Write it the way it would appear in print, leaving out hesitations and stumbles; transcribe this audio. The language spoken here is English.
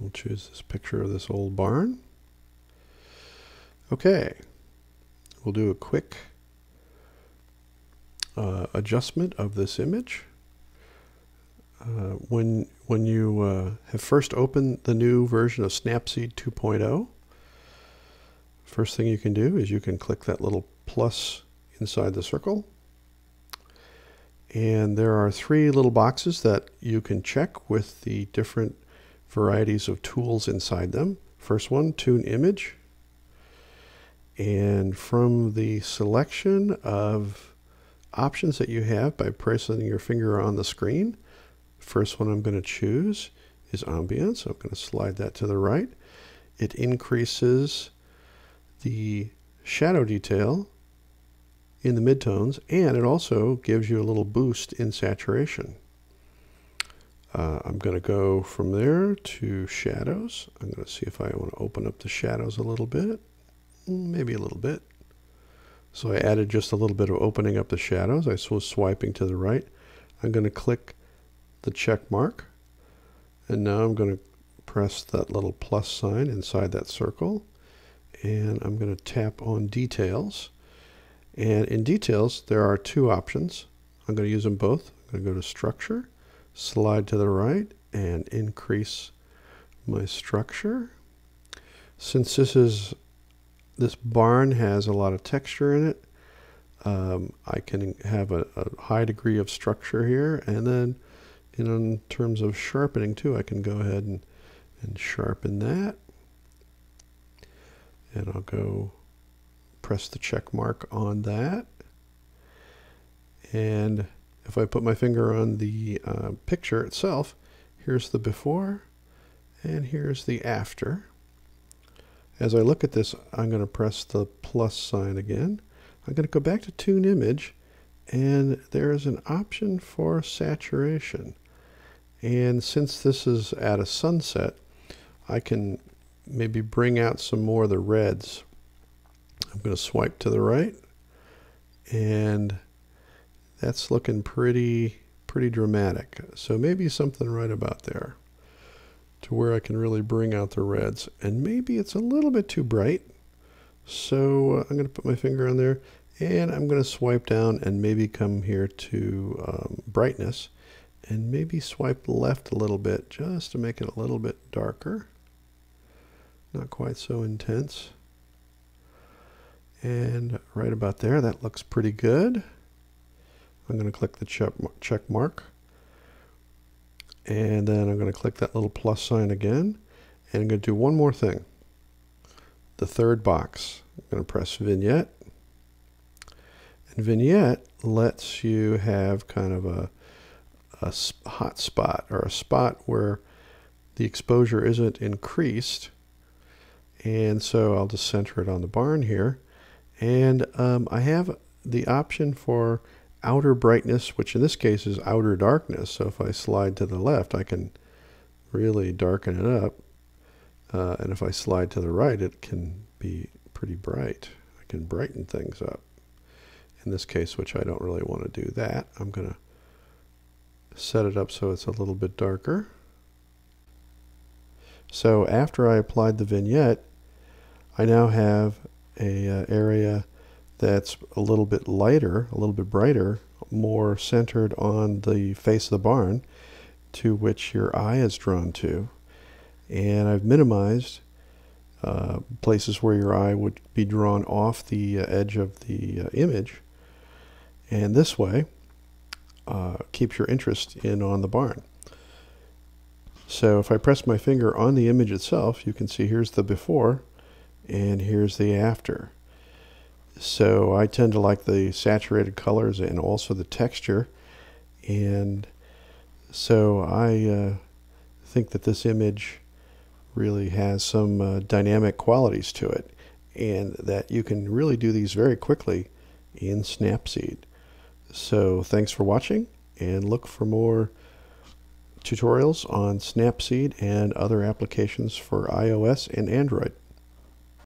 We'll choose this picture of this old barn. Okay, we'll do a quick adjustment of this image. When you have first opened the new version of Snapseed 2.0, first thing you can do is you can click that little plus inside the circle. And there are 3 little boxes that you can check with the different varieties of tools inside them. First one, Tune Image. And from the selection of options that you have by pressing your finger on the screen, first one I'm going to choose is Ambience. I'm going to slide that to the right. It increases the shadow detail in the midtones, and it also gives you a little boost in saturation. I'm going to go from there to shadows. I'm going to see if I want to open up the shadows a little bit, maybe a little bit. So I added just a little bit of opening up the shadows. I was swiping to the right. I'm going to click the check mark, and now I'm going to press that little plus sign inside that circle, and I'm going to tap on details. And in details, there are 2 options. I'm going to use them both. I'm going to go to structure, slide to the right, and increase my structure. Since this barn has a lot of texture in it, I can have a high degree of structure here, and then in terms of sharpening too, I can go ahead and sharpen that. And I'll go press the check mark on that. And if I put my finger on the picture itself, here's the before and here's the after. As I look at this, I'm going to press the plus sign again. I'm going to go back to Tune Image, and there is an option for saturation. And since this is at a sunset, I can maybe bring out some more of the reds. I'm going to swipe to the right, and that's looking pretty dramatic. So maybe something right about there to where I can really bring out the reds. And maybe it's a little bit too bright. So I'm going to put my finger on there, and I'm going to swipe down and maybe come here to brightness, and maybe swipe left a little bit just to make it a little bit darker. Not quite so intense. And right about there, that looks pretty good. I'm going to click the check mark. And then I'm going to click that little plus sign again. And I'm going to do one more thing. The third box. I'm going to press Vignette. And Vignette lets you have kind of a hot spot, or a spot where the exposure isn't increased. And so I'll just center it on the barn here. And I have the option for outer brightness, which in this case is outer darkness. So if I slide to the left, I can really darken it up. And if I slide to the right, it can be pretty bright. I can brighten things up. In this case, which I don't really want to do that, I'm going to set it up so it's a little bit darker. So after I applied the vignette, I now have a area that's a little bit lighter, a little bit brighter, more centered on the face of the barn, to which your eye is drawn to. And I've minimized places where your eye would be drawn off the edge of the image. And this way, keeps your interest in on the barn. So if I press my finger on the image itself, you can see here's the before and here's the after. So I tend to like the saturated colors and also the texture. And so I think that this image really has some dynamic qualities to it, and that you can really do these very quickly in Snapseed. So thanks for watching, and look for more tutorials on Snapseed and other applications for iOS and Android.